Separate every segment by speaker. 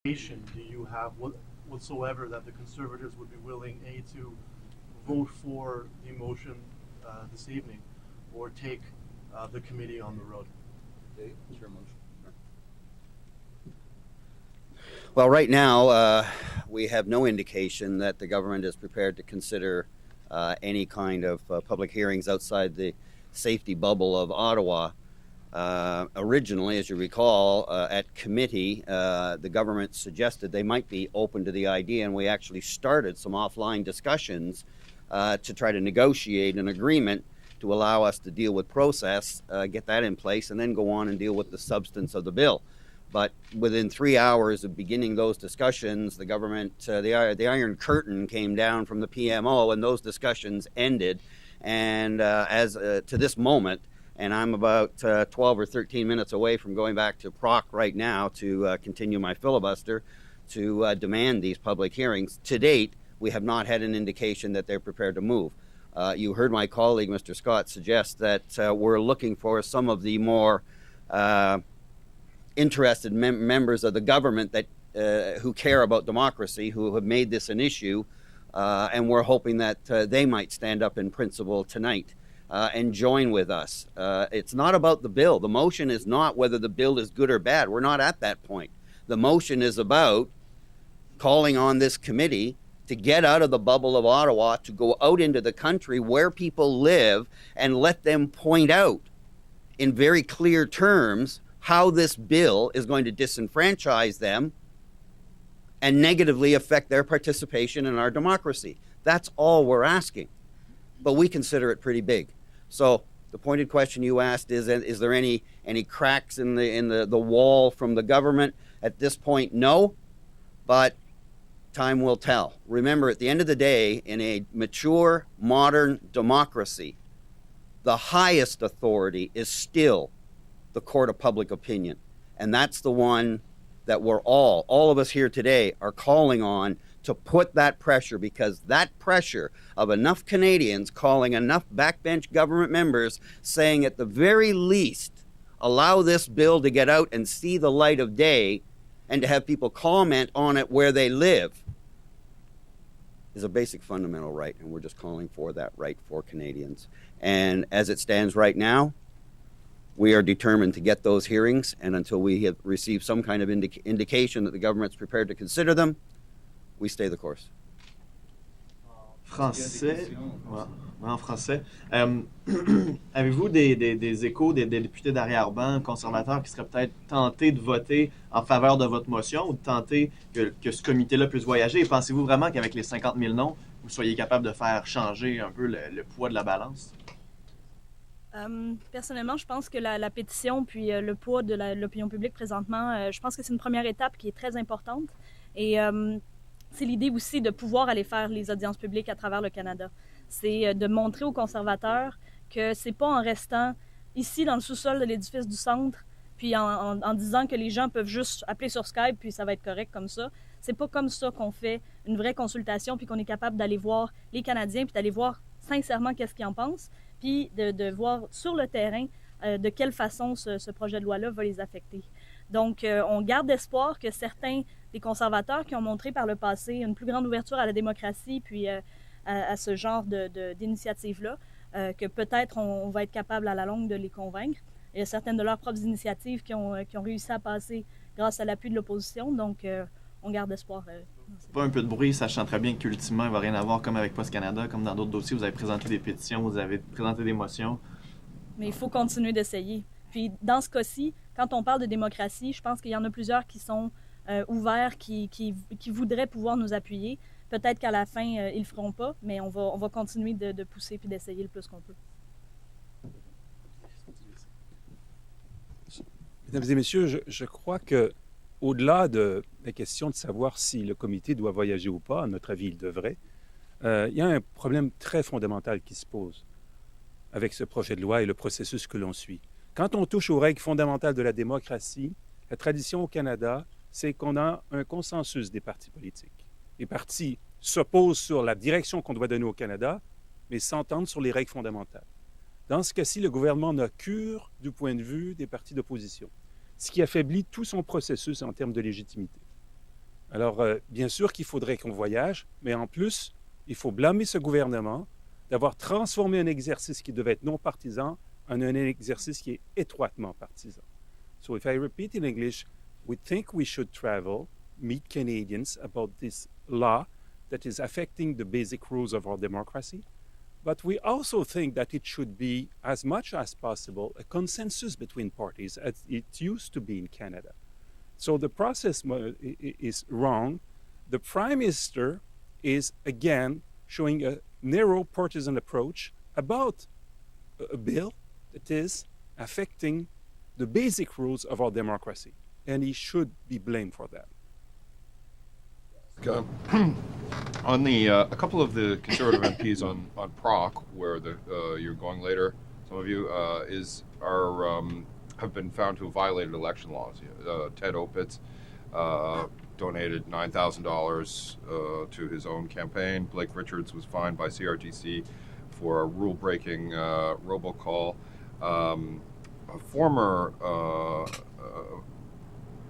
Speaker 1: Do you have whatsoever that the Conservatives would be willing, A, to vote for the motion this evening, or take the committee on the road?
Speaker 2: Dave, what's your motion?
Speaker 3: Well, right now, we have no indication that the government is prepared to consider any kind of public hearings outside the safety bubble of Ottawa. Originally, as you recall, at committee, the government suggested they might be open to the idea, and we actually started some offline discussions to try to negotiate an agreement to allow us to deal with process, get that in place, and then go on and deal with the substance of the bill. But within 3 hours of beginning those discussions, the government, the Iron Curtain came down from the PMO, and those discussions ended. And as to this moment, and I'm about 12 or 13 minutes away from going back to Proc right now to continue my filibuster to demand these public hearings. To date, we have not had an indication that they're prepared to move. You heard my colleague, Mr. Scott, suggest that we're looking for some of the more interested members of the government that who care about democracy, who have made this an issue, and we're hoping that they might stand up in principle tonight and join with us. It's not about the bill. The motion is not whether the bill is good or bad. We're not at that point. The motion is about calling on this committee to get out of the bubble of Ottawa, to go out into the country where people live and let them point out in very clear terms how this bill is going to disenfranchise them and negatively affect their participation in our democracy. That's all we're asking. But we consider it pretty big. So the pointed question you asked is there any cracks in the wall from the government? At this point, no, but time will tell. Remember, at the end of the day, in a mature, modern democracy, the highest authority is still the court of public opinion. And that's the one that we're all of us here today are calling on to put that pressure, because that pressure of enough Canadians calling enough backbench government members saying at the very least, allow this bill to get out and see the light of day and to have people comment on it where they live is a basic fundamental right, and we're just calling for that right for Canadians. And as it stands right now, we are determined to get those hearings, and until we have received some kind of indication that the government's prepared to consider them, we stay the course.
Speaker 4: Français, en français. Avez-vous des échos des députés d'arrière-ban conservateurs qui seraient peut-être tentés de voter en faveur de votre motion ou de tenter que ce comité-là puisse voyager? Et pensez-vous vraiment qu'avec les 50 000 noms, vous soyez capable de faire changer un peu le poids de la balance?
Speaker 5: Personnellement, je pense que la pétition puis le poids de l'opinion publique présentement, je pense que c'est une première étape qui est très importante. Et c'est l'idée aussi de pouvoir aller faire les audiences publiques à travers le Canada. C'est de montrer aux conservateurs que c'est pas en restant ici dans le sous-sol de l'édifice du centre, puis en disant que les gens peuvent juste appeler sur Skype puis ça va être correct comme ça. C'est pas comme ça qu'on fait une vraie consultation puis qu'on est capable d'aller voir les Canadiens puis d'aller voir sincèrement qu'est-ce qu'ils en pensent, puis de voir sur le terrain de quelle façon ce projet de loi-là va les affecter. Donc, on garde espoir que certains des conservateurs qui ont montré par le passé une plus grande ouverture à la démocratie puis à ce genre d'initiatives-là, que peut-être on va être capable à la longue de les convaincre. Il y a certaines de leurs propres initiatives qui ont réussi à passer grâce à l'appui de l'opposition, donc on garde espoir.
Speaker 4: Pas un peu de bruit, sachant très bien qu'ultimement, il ne va rien avoir comme avec Post Canada, comme dans d'autres dossiers, vous avez présenté des pétitions, vous avez présenté des motions.
Speaker 5: Mais il faut continuer d'essayer. Puis dans ce cas-ci, quand on parle de démocratie, je pense qu'il y en a plusieurs qui sont ouverts, qui voudraient pouvoir nous appuyer. Peut-être qu'à la fin, ils ne le feront pas, mais on va continuer de pousser puis d'essayer le plus qu'on peut.
Speaker 6: Mesdames et messieurs, je crois que au-delà de la question de savoir si le comité doit voyager ou pas, à notre avis, il devrait, il y a un problème très fondamental qui se pose avec ce projet de loi et le processus que l'on suit. Quand on touche aux règles fondamentales de la démocratie, la tradition au Canada, c'est qu'on a un consensus des partis politiques. Les partis s'opposent sur la direction qu'on doit donner au Canada, mais s'entendent sur les règles fondamentales. Dans ce cas-ci, le gouvernement n'a cure du point de vue des partis d'opposition, ce qui affaiblit tout son processus en termes de légitimité. Alors, bien sûr qu'il faudrait qu'on voyage, mais en plus, il faut blâmer ce gouvernement d'avoir transformé un exercice qui devait être non partisan en un exercice qui est étroitement partisan. So if I repeat in English, we think we should travel, meet Canadians about this law that is affecting the basic rules of our democracy, but we also think that it should be, as much as possible, a consensus between parties, as it used to be in Canada. So the process is wrong. The Prime Minister is, again, showing a narrow partisan approach about a bill that is affecting the basic rules of our democracy, and he should be blamed for that.
Speaker 7: On the a couple of the Conservative MPs on Proc, where you're going later, some of you have been found to have violated election laws. Ted Opitz donated $9,000 to his own campaign. Blake Richards was fined by CRTC for a rule-breaking robocall. A former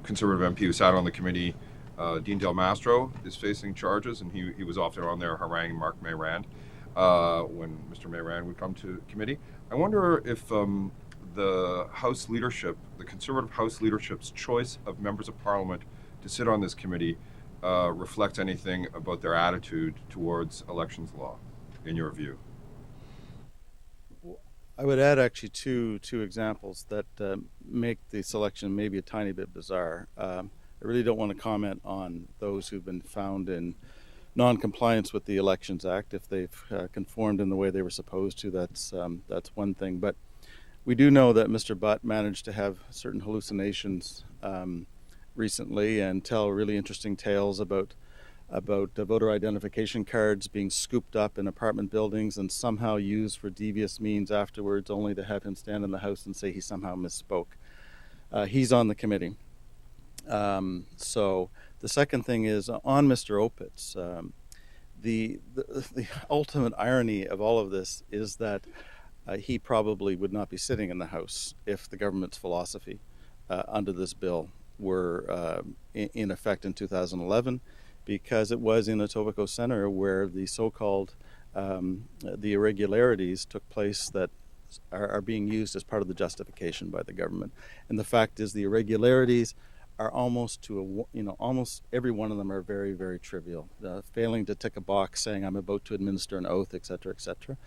Speaker 7: Conservative MP who sat on the committee, Dean Del Mastro, is facing charges, and he was often on there haranguing Mark Mayrand when Mr. Mayrand would come to committee. I wonder if the House leadership, the Conservative House leadership's choice of members of Parliament to sit on this committee reflects anything about their attitude towards elections law, in your view.
Speaker 8: I would add actually two examples that make the selection maybe a tiny bit bizarre. I really don't want to comment on those who've been found in non-compliance with the Elections Act. If they've conformed in the way they were supposed to, that's one thing. But we do know that Mr. Butt managed to have certain hallucinations recently and tell really interesting tales about voter identification cards being scooped up in apartment buildings and somehow used for devious means afterwards, only to have him stand in the House and say he somehow misspoke. He's on the committee. So the second thing is on Mr. Opitz. The ultimate irony of all of this is that he probably would not be sitting in the House if the government's philosophy under this bill were in effect in 2011, because it was in Etobicoke Centre where the so-called the irregularities took place that are being used as part of the justification by the government. And the fact is the irregularities are almost every one of them are very, very trivial. Failing to tick a box saying I'm about to administer an oath, etc., etc.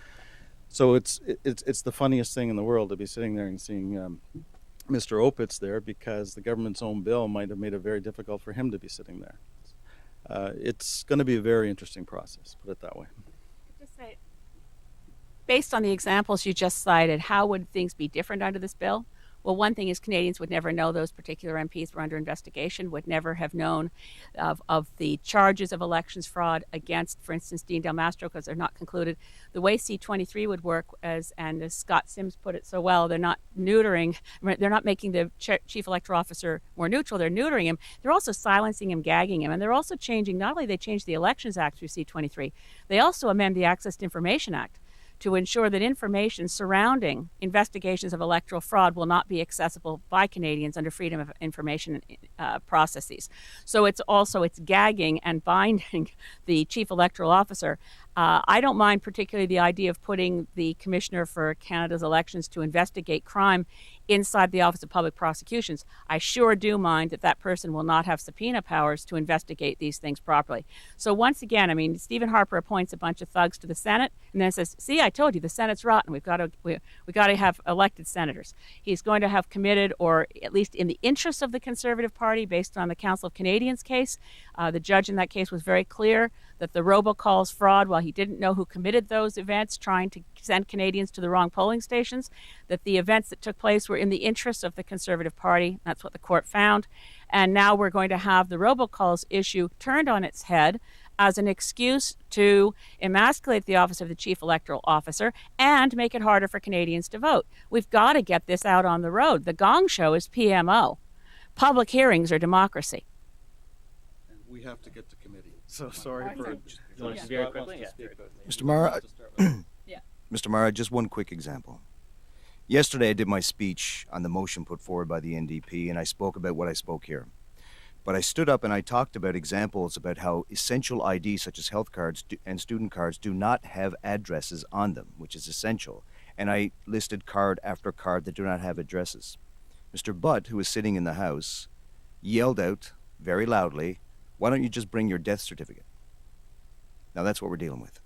Speaker 8: So it's the funniest thing in the world to be sitting there and seeing Mr. Opitz there, because the government's own bill might have made it very difficult for him to be sitting there. It's going to be a very interesting process, put it that way.
Speaker 9: Just say, based on the examples you just cited, how would things be different under this bill? Well, one thing is Canadians would never know those particular MPs were under investigation, would never have known of the charges of elections fraud against, for instance, Dean Del Mastro, because they're not concluded. The way C-23 would work, as Scott Sims put it so well, they're not making the chief electoral officer more neutral, they're neutering him. They're also silencing him, gagging him, and they're also changing, not only they changed the Elections Act through C-23, they also amend the Access to Information Act to ensure that information surrounding investigations of electoral fraud will not be accessible by Canadians under freedom of information processes. So it's gagging and binding the chief electoral officer. I don't mind particularly the idea of putting the Commissioner for Canada's elections to investigate crime inside the Office of Public Prosecutions. I sure do mind that person will not have subpoena powers to investigate these things properly. So once again, I mean, Stephen Harper appoints a bunch of thugs to the Senate and then says, see, I told you the Senate's rotten. We've got to have elected senators. He's going to have committed, or at least in the interests of the Conservative Party, based on the Council of Canadians case, the judge in that case was very clear that the robocalls fraud, while he didn't know who committed those events, trying to send Canadians to the wrong polling stations, that the events that took place were in the interests of the Conservative Party. That's what the court found. And now we're going to have the robocalls issue turned on its head as an excuse to emasculate the office of the chief electoral officer and make it harder for Canadians to vote. We've got to get this out on the road. The Gong Show is PMO. Public hearings are democracy.
Speaker 8: And we have to get to committee. So sorry for...
Speaker 10: Mr. Mara, Mr. Mara, just one quick example. Yesterday I did my speech on the motion put forward by the NDP, and I spoke about what I spoke here. But I stood up and I talked about examples about how essential ID, such as health cards and student cards, do not have addresses on them, which is essential. And I listed card after card that do not have addresses. Mr. Butt, who was sitting in the House, yelled out very loudly, "Why don't you just bring your death certificate?" Now that's what we're dealing with.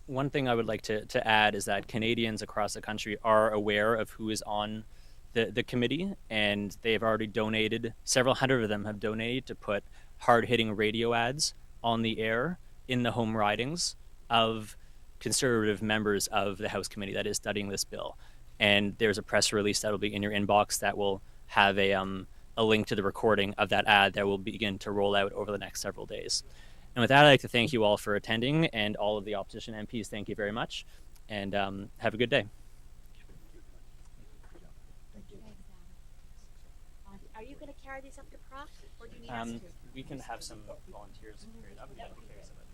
Speaker 11: One thing I would like to add is that Canadians across the country are aware of who is on the committee, and they've already donated, several hundred of them have donated to put hard-hitting radio ads on the air in the home ridings of Conservative members of the House committee that is studying this bill. And there's a press release that will be in your inbox that will have a link to the recording of that ad that will begin to roll out over the next several days. And with that, I'd like to thank you all for attending, and all of the opposition MPs, thank you very much, and have a good day.
Speaker 12: Are you going to carry these up to Prof, or do you need us to?
Speaker 11: We can have some volunteers carry it up. Yeah, who cares about it?